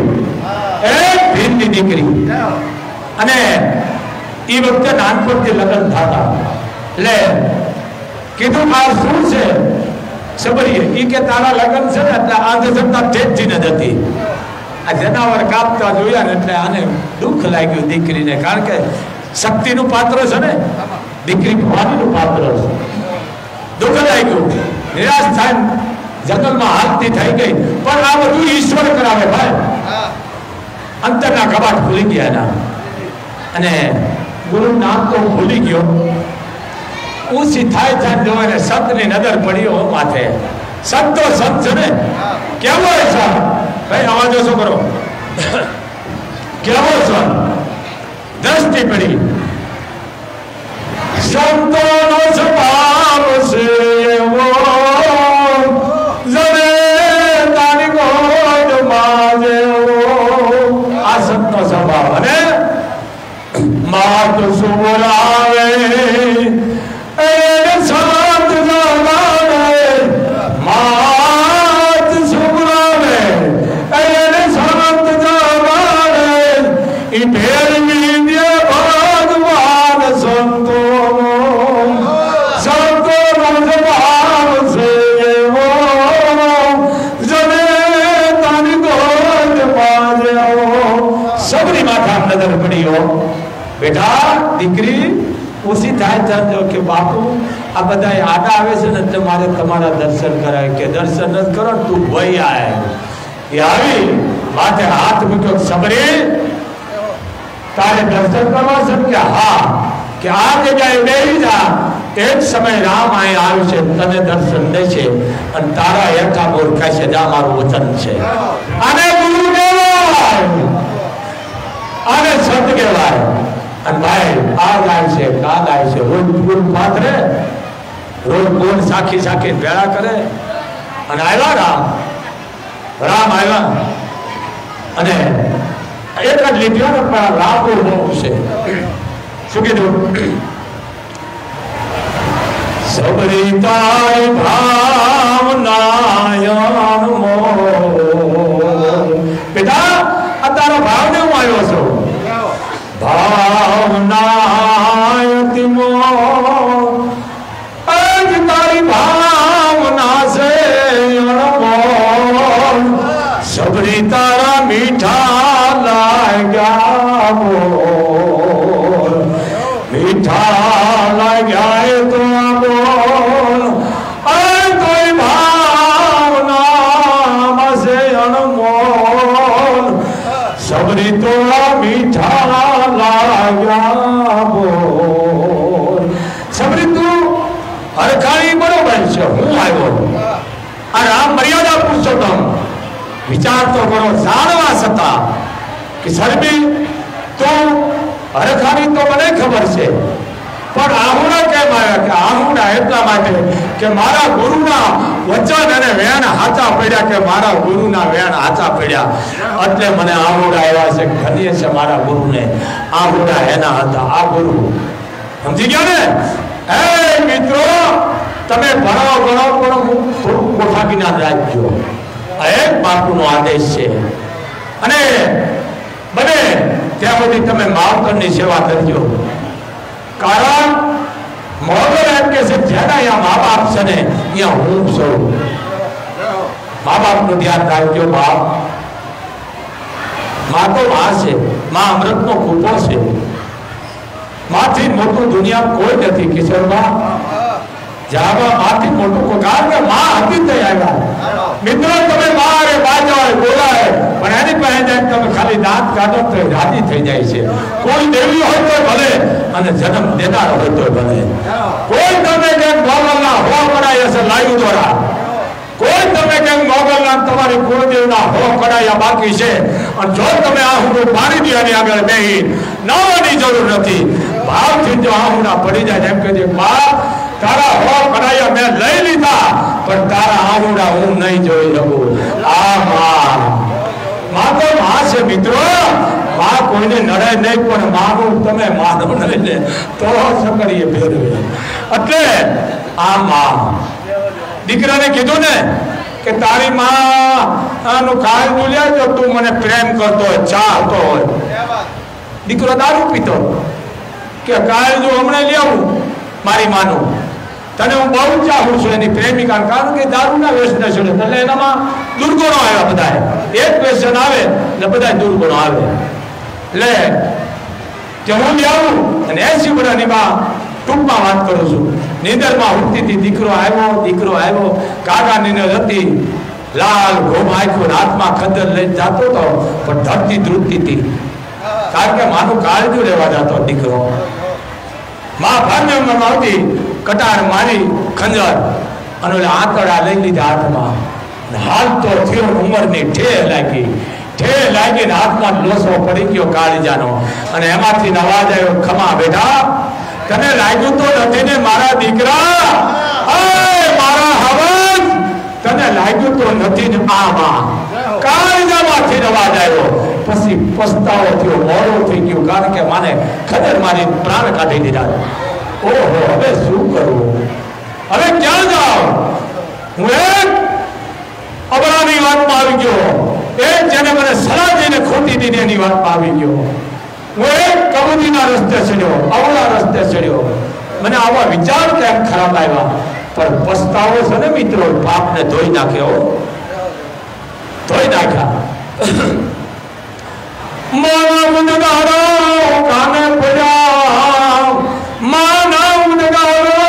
એક ભીલની દીકરી, અને એ વખતે નાનપણથી લગ્ન થતા એટલે કીધું આ શું છે સબરી, એ કે તારા લગ્ન છે ને એટલે આંધશ્રદ્ધા તેજથી ન હતી, આ જનાવર કાપતા જોયા ને એટલે આને દુઃખ લાગ્યું દીકરીને, કારણ કે શક્તિનું પાત્ર છે ને દીકરી, ભવાનીનું પાત્ર છે, દુઃખ લાગ્યું, નિરાશ થાય, જંગલમાં હાલતી થઈ ગઈ, પણ આ બધું ઈશ્વર કરાવે ભાઈ, અંતરના કબાટ ખુલી ગયા એના, અને ગુરુ નામ તો ભૂલી ગયો, ઊંચી થાય થાય જોઈને સંતની નજર પડ્યો માથે, સંત તો સંત છે ને, કેવો છે સંત ભાઈ, અવાજો શું કરો, કેવો સંત, દ્રષ્ટિ પડી, સંતોનો સ્વભાવ છે એવો, જરે તારી ગોદમાં જેવો, આ સંતનો સ્વભાવ, અને માત સુવરાવે સંત જમાડે, માત સુવરાવે સંત જમાડે, ઈ ભેરવી દે ભગવાન સંતોનો, સંતોનો સ્વભાવ છે એવો, જને તારી ગોદમાં જેવો। સબરી માથા નજર પડીઓ, બેટા દીકરી ઉસી થાય જાણજો કે બાપુ આ બધા આડા આવે છે ને તમારે તમારા દર્શન કરાય, કે દર્શન ન કરો તું વહી આય, એ આવી માથે હાથ મૂક્યો, સબરી તારે દર્શન કરવા છે કે હા, કે આ જગ્યાએ બેસી જા, એક સમય રામ અહીં આવ્યું છે તને દર્શન દે છે, અને તારા હેઠા બોરખાય છે, આ મારું વચન છે, આને ગુરુ કહેવાય, આને સંત કહેવાય, અને ભાઈ આ ગાય છે કા ગાય છે, રોજ ગુરુ પાત્રે રોજ બોલ સાખી સાખી ભેળા કરે, અને આવ્યા રામ આવ્યા, અને એક જ લીધો ને પણ રામ બહુ છે, શું કીધું, સબરી તારી ભાવનાયન મો, બેટા આ તારો ભાવ ને હું આવ્યો છું, ભાવનાયતિ મો, આજ તારી ભાવના છે અણમોલ, સબરી તારા મીઠા લાગ્યા બોલ, મીઠા લાગ્યા તો બોલ, આજ તારી ભાવના છે અણમોલ, સબરી તો મીઠા લાગ્યા બોલ। સબરી તું હરખાણી બરોબર છે, હું આવ્યો આ રામ મર્યાદા પુરુષોત્તમ, વિચાર તો કરો જાણવા છતાં કે સરબી તું હરખાણી તો મને ખબર છે, પણ આહુડા કેમ આવ્યા, કે આહુડા એટલા માટે કે મારા ગુરુના વચન અને વેણ હાચા પડ્યા, કે મારા ગુરુના વેણ હાચા પડ્યા, એટલે મને આહુડા આવ્યા છે, ધન્ય છે મારા ગુરુને, આહુડા એના હતા, આ ગુરુ સમજી ગયા ને। હે મિત્રો તમે ભણાવો પણ થોડું કોઠા જ્ઞાન રાખજો, આ એક બાપુનો આદેશ છે, અને બને ત્યાં સુધી તમે માવતરની સેવા કરજો. કારણ મોગલ એમ કે છે જેના અહીંયા મા બાપ છે ને અહીંયા હું છું. મા બાપનું ધ્યાન રાખજો. બાપ મા તો મા છે, મા અમૃતનો કૂપો છે. માથી મોટું દુનિયા કોઈ નથી કિશોરમાં. જાવા માથી મોટું કોઈ, કારણ કે મા હતી થઈ આવ્યા. મિત્રો તમે મા રે બાજાય બોલાય પણ એની પાસે જાય તમે ખાલી દાંત કાઢો તો રાજી થઈ જાય છે. કોઈ દેવી હોય તો ભલે અને જન્મ દેનાર હોય તો ભલે. કોઈ તમે કેમ મોગલના હો કરાય છે લાયુ દ્વારા, કોઈ તમે કેમ મોગલના તમારી કુળદેવના હો કરાયા બાકી છે. અને જો તમે આ હું પાણી દીવાની આગળ બેહી નાવાની જરૂર નથી. ભાવથી જો આ હું પડી જાય એમ કહેજે બાપ તારા હો કરાયા મેં લઈ લીધા પણ તારા આંગુડા હું નહીં જોઈ શકું. આ મા તો મા છે મિત્રો. મા કોઈને નડે નહીં પણ માનું તમે માનો નહીં ને તો સકડીએ ફેરવે. એટલે આ મા દીકરાને કીધું ને કે તારી મા નું કાળ બોલ્યા જો તું મને પ્રેમ કરતો હોય, ચાહતો હોય. દીકરો દારૂ પીતો કે કાળ જો હમણાં લઈ આવું મારી માનું, તને હું બહુ ચાહું છું એની પ્રેમિકા. કારણ કે દારૂના વ્યસન છે એટલે એનામાં દુર્ગુણો આવ્યા. બધા એક વ્યસન આવે એટલે બધા દુર્ગુણો આવે. એટલે કે હું લઈ આવું અને 80 વર્ષની માં ટૂંકમાં વાત કરું છું. નીંદરમાં ઉઠતી હતી, દીકરો આવ્યો. કાકા નીંદર હતી, લાલ ઘોમ આંખો, હાથમાં ખંજર લઈને જતો હતો પણ ધરતી ધ્રુજતી હતી. કારણ કે માનું કાળજું લેવા જતો દીકરો. મા ભાંજણમાં આવતી, કટાર મારી ખંજર અને આંતરડા લઈ લીધા હાથમાં. હાલ તો થયો ઉંમરની ઠેહ લાગી ને હાથમાં લોસો પડી ગયો કાળીજાનો. અને એમાંથી અવાજ આવ્યો, ખમા બેટા તને લાગ્યું તો નથી ને મારા દીકરા, મારા હવન તને લાગ્યું તો નથી ને. આમાં કાળીજામાંથી અવાજ આવ્યો. પછી પસ્તાવો થયો, મોડો થઈ ગયું. કારણ કે માને ખબર મારી પ્રાણ કાઢી દીધા. ઓહો હવે શું કરવું, હવે ક્યાં જાઉં? હું એક અબળાની વાતમાં આવી ગયો, એક જેને મને સલાહ દઈને ખોટી દીધી એની વાતમાં આવી ગયો. હું એક કબૂતરીના રસ્તે ચડ્યો, અવળા રસ્તે ચડ્યો. મને આવા વિચાર કેમ ખરાબ આવ્યા? પણ પસ્તાવો છે ને મિત્રો, પાપને ધોઈ નાખ્યો, ધોઈ નાખ્યા. મારા ઉદગારો કાને પડ્યા, મારા ઉદગારો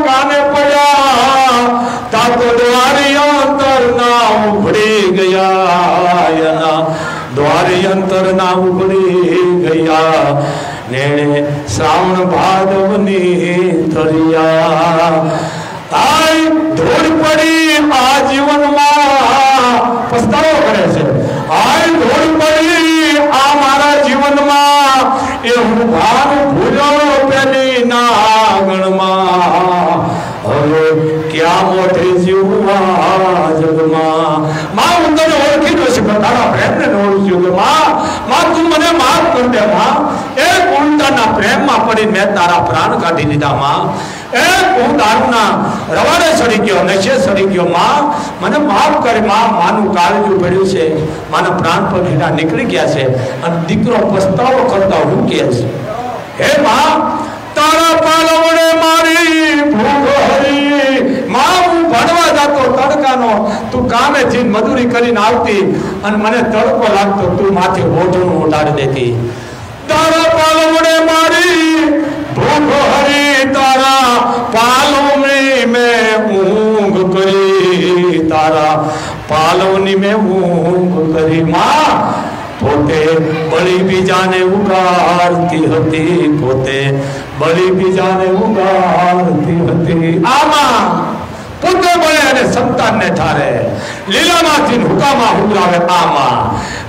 કાને પડ્યા, તાતો દ્વારી અંતર ના ઉઘડી ગયા, દ્વારી અંતર ના ઉઘડી ગયા. નેણે શ્રાવણ ભાદવની ધરિયા, આય ધૂળ પડી આ જીવનમાં. પસ્તાવો કરે છે, આય ધૂળ પડી આ મારા જીવનમાં, એ હું ભાન ભૂલ્યો પેલી નાગણમાં. હવે ક્યાં મોટી જીવવા જગમાં. માં હું તને ઓળખી ન શકું, તારા પ્રેમને ઓળખ્યું કે માં તું મને માફ કર દે. માં એક ઉલટાના પ્રેમમાં પડી મેં તારા પ્રાણ કાઢી દીધા. માં હું દારૂના રવાડે ચડી ગયો, નશે ચડી ગયો. માં મને માફ કરે. માનું કાળજું પડ્યું છે, માના પ્રાણ પગીના નીકળી ગયા છે. અને દીકરો પસ્તાવો કરતા હું કહે છે, હે માં તારા પાલવડે મારી ભૂખ હરી. માં હું ભણવા જતો તડકાનો, તું કામે જઈને મજૂરી કરીને આવતી અને મને તડકો લાગતો, તું માથે ઓઢું ઉડાડી દેતી. તારા પાલવડે મારી ભૂખ હરી, તારા પાલવની મેં ઊંઘ કરી, તારા પાલવની મેં ઊંઘ કરી. માં પોતે બળી બીજાને ઉગાડતી હતી, પોતે બળી બીજાને ઉગાડતી હતી. આમાં પોતે બળે અને સંતાનને ઠારે, લીલામાંથી હુકામાં ઉગરાવે. આમાં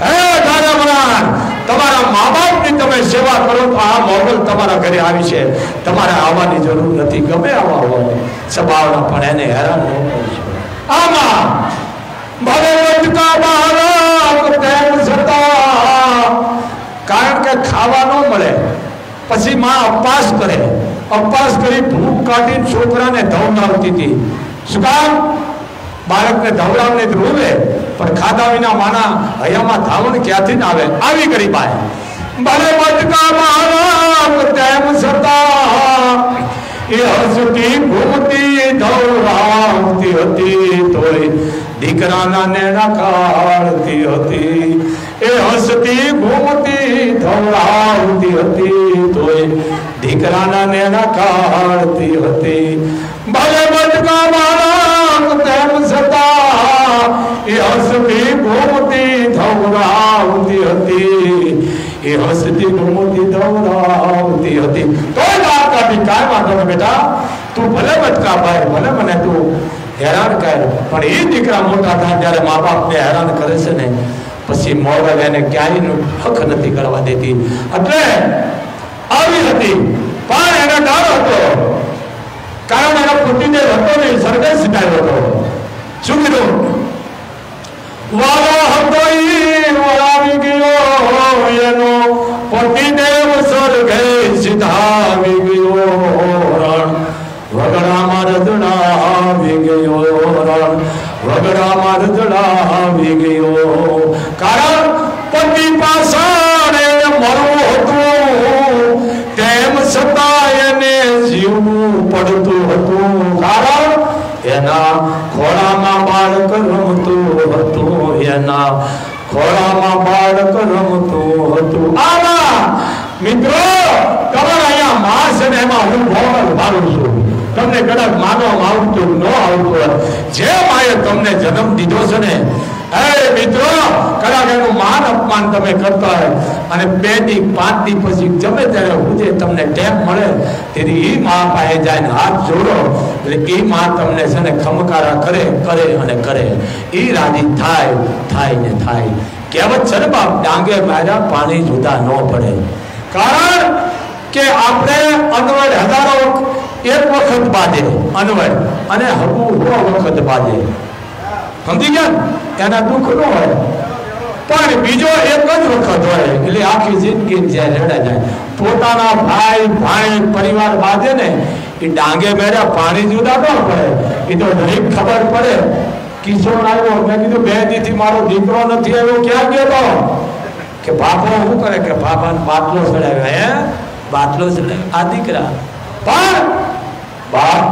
હે ધારામરાન, તમારા મા બાપની તમે સેવા કરો તો આ મોગલ તમારા ઘરે આવી છે. તમારે આવવાની જરૂર નથી, ગમે આવા હોય સબાવના પણ એને હેરાન ન કરશો. આમાં ભગવત કા બાળક તેમ છતાં, કારણ કે ખાવા ન મળે પછી માં અપવાસ કરે, અપવાસ કરી ભૂખ કાઢી છોકરાને ધવડાવતી હતી. શું કામ? બાળકને ધવડાવને રોવે પણ ખાધા વિના માના હૈયામાં ધાવણ ક્યાંથી ના આવે આવી કરી બાય ભલે બટકા મારા તેમ છતાં એ હસતી ઘૂમતી ધવરાવતી હતી તોય દીકરાના નેણા કાઢતી હતી એ હસતી ઘૂમતી ધવરાવતી હતી તોય દીકરાના નેણા કાઢતી હતી ભલે બટકા મારા તેમ છતાં એ હસતી ઘૂમતી ધવરાવતી હતી એ હસતી ઘૂમતી ધવરાવતી હતી તોય દાંત કાઢી કાંઈ વાંધો નહીં બેટા તું ભલે બટકા ભાઈ ભલે મને તું હેરાન કર પણ એ દીકરા મોટા થાય ત્યારે મા બાપને હેરાન કરે છે ને પછી મોરલ એને ક્યાંય હક નથી કરવા દેતી એટલે આવી હતી પણ એને ડર હતો કારણ એનો પુત્રીને હતો નહીં સરગસ સિટાયો હતો શું કીધું વાલો હતો વળાવી ગયો એનો પતિદેવ સ્વર્ગે સિધાવી ગયો રણ વગડામાં રજડા આવી ગયો રણ વગડામાં રજડા આવી ગયો કારણ પતિ પાછળ મરવું હતું તેમ છતાં એને જીવવું પડતું હતું કારણ એના ખોળામાં બાળક રમતું હતું એના ખોળામાં બાળક રમતું હતું આવા મિત્રો તમારા અહીંયા માસ અને એમાં હું ભોગલ મારું છું તમને કદાચ માનવામાં આવતું ન આવતું જે માએ તમને જન્મ દીધો છે ને એ મિત્રો કદાચ એનું માન અપમાન તમે કરતા હોય અને 2 દી 5 દી પછી ગમે ત્યારે હુજે તમને ટેમ મળે તેથી એ મા પાસે જાય ને હાથ જોડો એટલે એ મા તમને છે ને ખમકારા કરે કરે અને કરે એ રાજી થાય ને થાય કહેવત છે ને બાપ ડાંગે માર્યા પાણી જુદા ન પડે કારણ કે આપણે અનવડ હજારો એક વખત બાજે અનવડ અને હબુ 100 વખત બાજે સમજી ગયા એના દુઃખ ન હોય પણ બીજો એક જ વખત હોય એટલે આખી જિંદગી જ્યાં લડા જાય પોતાના ભાઈ પરિવાર બાજે ને એ ડાંગે મેર્યા પાણી જુદા ન પડે એ તો નહીં ખબર પડે કિશોર આવ્યો મેં કીધું 2 દીથી મારો દીકરો નથી આવ્યો ક્યાં ગયો કે બાપો શું કરે કે બાપાને બાટલો ચડાવ્યો હે બાટલો ચડાવ્યો આ દીકરા પણ બાપ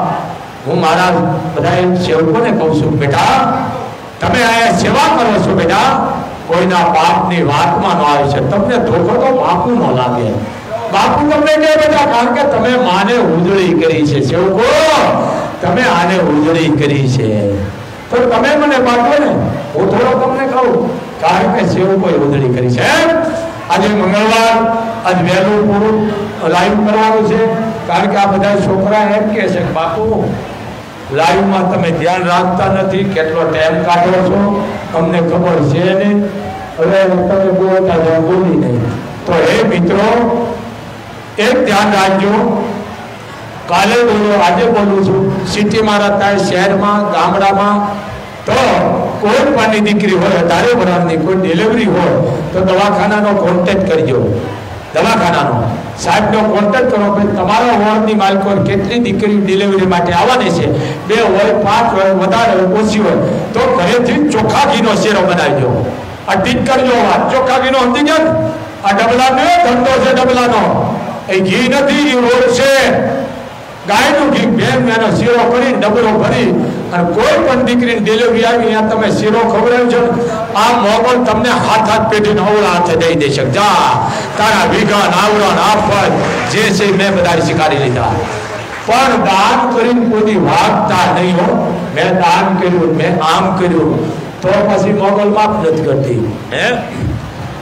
હું મારા બધા સેવકોને કહું છું બેટા તમે અહીંયા સેવા કરો છો બેટા કોઈના બાપની વાતમાં ન આવે છે તમને ધોખો તો બાપુ ન લાગે બાપુ તમને કહે બેટા કારણ કે તમે માને ઉજળી કરી છે સેવકો તમે આને ઉજળી કરી છે તો તમે મને બાટો ને હું થોડો તમને કહું કારણ કે સેવકોએ ઉજળી કરી છે આજે મંગળવાર આજ વહેલું પૂરું લાઈવ કરવાનું છે કારણ કે આ બધા છોકરા એમ કહે છે બાપુ લાઈવમાં તમે ધ્યાન રાખતા નથી કેટલો ટાઈમ કાઢો છો તમને ખબર છે નહીં હવે તમે બોલતા બોલી નહીં તો હે મિત્રો એક ધ્યાન રાખજો કાલે બોલો આજે બોલું છું સિટીમાં રહેતા શહેરમાં ગામડામાં તો કોઈ પણ દીકરી હોય 18 વર્ષની કોઈ ડિલિવરી હોય તો દવાખાનાનો કોન્ટેક્ટ કરજો દવાખાનાનો સાહેબનો કોન્ટેક્ટ કરો કે તમારા વોર્ડની માલકો કેટલી દીકરી ડિલિવરી માટે આવવાની છે 2 હોય 5 હોય વધારે હોય ઓછી હોય તો ઘરેથી ચોખ્ખા ઘીનો શેરો બનાવજો આ ટીક કરજો ચોખ્ખા ઘીનો સમજી ગયા આ ડબલાનો ધંધો છે ડબલાનો એ ઘી નથી એ રોડ છે ગાયનું ઘી બેન એનો શીરો કરી ડબલો ભરી અને કોઈ પણ દીકરીની ડિલિવરી આવી અહીંયા તમે શીરો ખવડાવ્યો છો આ મોગલ તમને હાથ પેટીને અવળા હાથે દઈ દેશે જા તારા વિઘન આવરણ આફત જે છે મેં બધા શીખાડી લીધા પણ દાન કરીને કોઈ વાગતા નહીં હો મેં દાન કર્યું મેં આમ કર્યું તો પછી મોગલ માફ નથી કરતી હે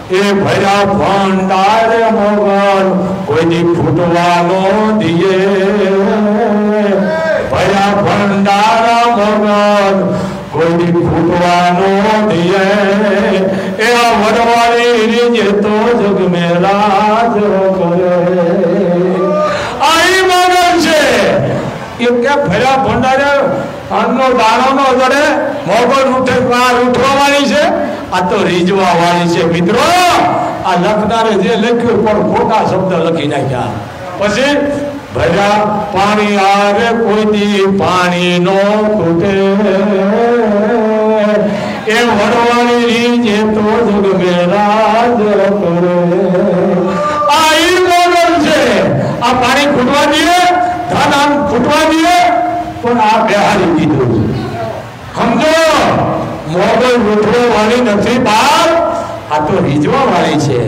એ ભર્યા ભંડાર મોગલ કોઈ ફૂટવાનો દિયે ભર્યા ભંડાર મોગલ કોઈ ફૂટવાનો દિયે એ વડવાળી રીજે તો જગ મેં રાજ કરે આઈ મોગલ છે એ કે ભર્યા ભંડારે અન્નો દાણો નો જડે મોગલ ઉઠે વાર ઉઠવાની છે આ તો રીજવા વાળી છે મિત્રો આ લખનારે જે લખ્યું પણ ખોટા શબ્દ લખી નાખ્યા પછી ભર્યા પાણી આરે કોઈ દી પાણી નો ખૂટે એ વડવાળી રીજ એ તો જગ મેરાજ કરે આ ઈ મોડલ છે આ પાણી ખૂટવા દે ધાન આમ ખૂટવા દે પણ આ બેહારી દીધું સમજો મોગલ લૂંટવા વાળી નથી બાપ આ તો રીઝવા વાળી છે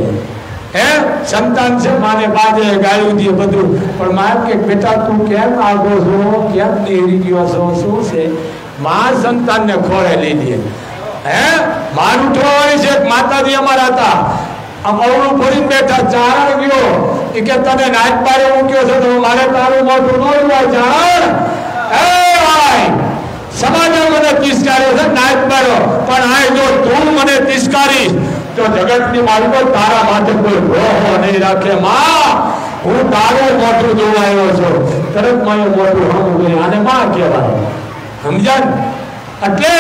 હે સંતાન છે માને બાજે ગાયું દે બધું પણ માં કે બેટા તું કેમ આગો છો કેમ નીરી ગયો છો શું છે માં સંતાનને ખોળે લઈ દે હે માન ઉઠવા વાળી છે માતાજી અમારા હતા અમોળું ભરીને બેઠા ચારણ ગયો એ કે તને નાચ પાડે મૂક્યો છે તો મારે તારું મોઢું ન જોવા ચારણ એ ભાઈ સમાજે મને તિસ્કાર્યો છે નાચ પાડ્યો પણ આ જો તું મને તિસ્કારીશ તો જગતની માલિકો તારા માટે કોઈ રોહો નહીં રાખે માં હું તારું મોઢું જોવા આવ્યો છું તરત મારું મોઢું હમ આને માં કહેવાય સમજાય એટલે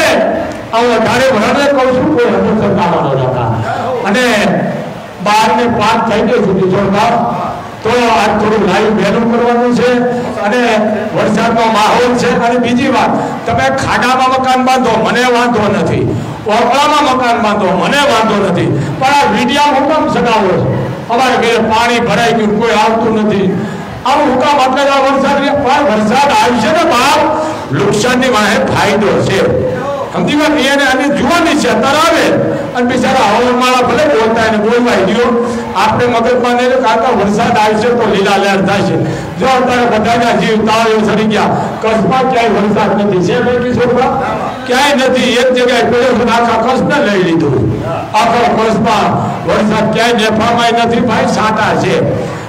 હું તારે ભરાને કહું છું કોઈ હજુ સરકારનો હતા અને 12 ને 5 થઈ ગઈ સુધી જોરદાર તો આજ થોડું લાઈવ બેનું કરવાનું છે અને વરસાદનો માહોલ છે અને બીજી વાત તમે ખાડામાં મકાન બાંધો મને વાંધો નથી ઓરડામાં મકાન બાંધો મને વાંધો નથી પણ આ વિડિયા હુકમ સગાવો છો અમારે ઘરે પાણી ભરાઈ ગયું કોઈ આવતું નથી આવું હુકમ એટલે જ વરસાદ આવશે ને બાપ નુકસાનની વાહે ફાયદો છે સમજી વાત એને અને જોવાની છે તરાવે અને બિચારા હવામાળા ભલે બોલતા એને બોલવાય દો આપણે મગજમાં નહીં કાકા વરસાદ આવશે તો લીલા લહેર થશે જો અત્યારે બધાના જીવ તાળીઓ સડી ગયા કચ્છમાં ક્યાંય વરસાદ નથી છે બેટી છોકરા ક્યાંય નથી એક જગ્યાએ પડ્યો છે આખા કચ્છને લઈ લીધું આખો કચ્છમાં વરસાદ ક્યાંય નેફામાં નથી ભાઈ સાટા છે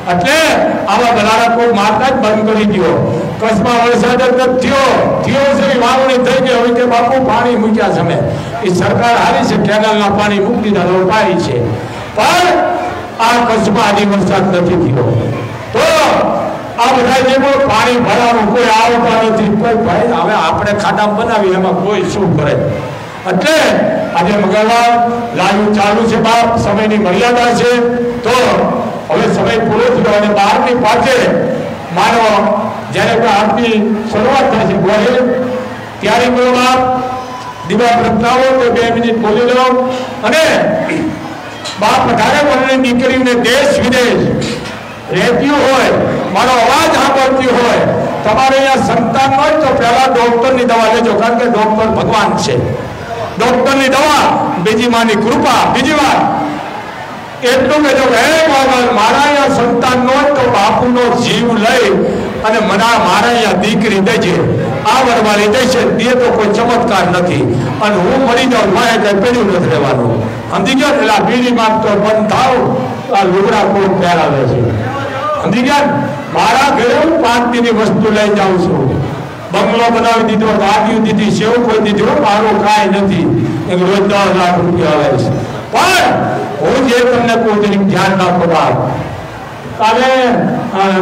એટલે આવા દલારા કોઈ મારતા જ બંધ કરી દો કચ્છમાં વરસાદ જ થયો છે વાવણી થઈ ગઈ હવે કે બાપુ પાણી મૂક્યા છે અમે એ સરકાર હારી છે કેનાલના પાણી મૂકી દીધા ઉપાય છે પણ આ કચ્છમાં હજી વરસાદ નથી થયો તો આ બધા જેવો પાણી ભરવાનું કોઈ આવતા નથી કોઈ ભાઈ હવે આપણે ખાડા બનાવી એમાં કોઈ શું કરે એટલે આજે મંગળવાર લાઈવ ચાલુ છે બાપ સમયની મર્યાદા છે તો હવે સમય પૂરો થયો અને 12 ની પાછે માનો જ્યારે આપની શરૂઆત થાય છે બોલે ત્યારે બોલો બાપ દીવા પ્રગટાવો તો 2 મિનિટ બોલી લો અને બાપ 18 વર્ષની દીકરીને દેશ વિદેશ રહેતી હોય મારો અવાજ સાંભળતી હોય તમારે અહીંયા સંતાન હોય તો પહેલા ડોક્ટરની દવા લેજો કારણ કે ડોક્ટર ભગવાન છે ડોક્ટરની દવા બીજી માની કૃપા બીજી વાત એટલું કે જો હે ભગવાન મારા અહીંયા સંતાન નો તો બાપુનો જીવ લઈ અને મારા અહીંયા દીકરી દેજે આ વરવાળી દેશે તે તો કોઈ ચમત્કાર નથી અને હું મરી જાઉં મારે કઈ પેલું નથી રહેવાનું સમજી ગયા એટલે આ બીડી માંગતો બંધ થાવ આ લુગડા કોઈ પહેરાવે છે સમજી ગયા મારા ઘરે હું 5 દીની વસ્તુ લઈ જાઉં છું બંગલો બનાવી દીધો ગાડીઓ દીધી સેવ કોઈ દીધો મારું કાંઈ નથી એક રોજ 10 લાખ રૂપિયા આવે છે પણ હું જે તમને કોઈ ધ્યાન રાખો બાપ કાલે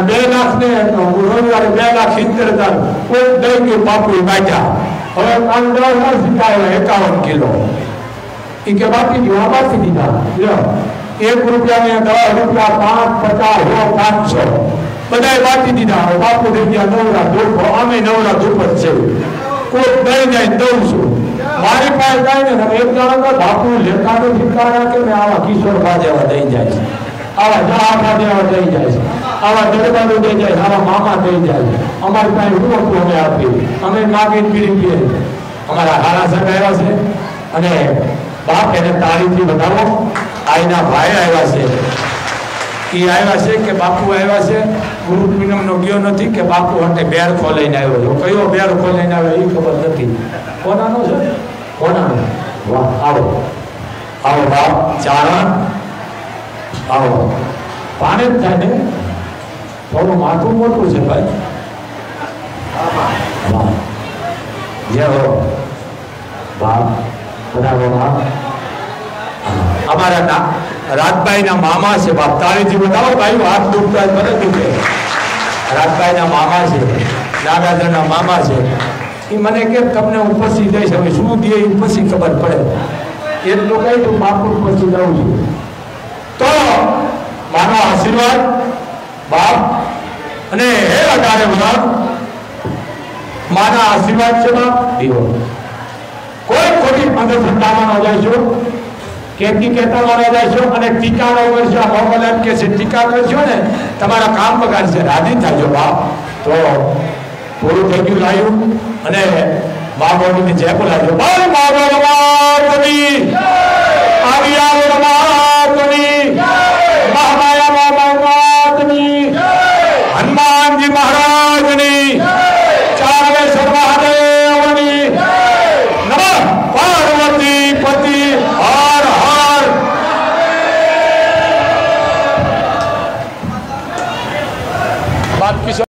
2 લાખ ને રવિવારે 2,70,000 કોઈ દઈ ગયું બાપુ બાંધ્યા હવે 10 વર્ષ શીખાય 51 કિલો એ કે બાકી જોવા બાકી દીધા લ્યો 1 રૂપિયા ને 10 રૂપિયા 5, 50, 500 બધાએ બાકી દીધા બાપુ થઈ ગયા નવરા ધૂપ અમે નવરા ધૂપ જ છે કોઈ દઈ જાય દઉં છું મારી પાસે કાંઈ ને એક જણા બાપુ લેતા નથી કારણ કે મેં આવા કિશોર બાજેવા દઈ જાય છે આવા જવા બાજેવા દઈ જાય છે આવા દરબારો દઈ જાય છે આવા મામા દઈ જાય છે અમારી પાસે રૂપ અમે આપી અમે માગીને પીડી પીએ અમારા હારા સાહેબ આવ્યા છે અને બાપ એને તાળીથી વધાવો આઈના ભાઈ આવ્યા છે એ આવ્યા છે કે બાપુ આવ્યા છે ગુરુ પૂનમનો ગયો નથી કે બાપુ માટે બેરખો લઈને આવ્યો છે કયો બેરખો લઈને આવ્યો એ ખબર નથી કોનાનો છે કોનાનો વાહ આવો આવો બાપ ચારણ આવો પાણી જ થાય ને થોડું માથું મોટું છે ભાઈ વાહ જય હો બાપ બરાબર બાપ અમારા રાજભાઈના મામા છે બાપ તાળીથી બતાવો ભાઈ હાથ દુખતા મને દુખે રાજભાઈના મામા છે નાગાજરના મામા છે એ મને કે તમને હું પછી દઈશ હવે શું દે એ પછી ખબર પડે એટલું કહી તું બાપુ પછી દઉં છું તો માનો આશીર્વાદ બાપ અને હે અઢારે બાપ માના આશીર્વાદ છે બાપ દીવો કોઈ ખોટી અંધશ્રદ્ધામાં ન જઈશું, કેમકી કહેતા ન જઈશું અને ટીકા ન કરશો. મોકલ એમ કે છે ટીકા કરશો ને તમારા કામ બગાડશે. રાજી થાજો બાપ. તો પૂરું થઈ ગયું લાયું અને મા બોલીને જય બોલાજો. બોલ મા બોલ આવી આવો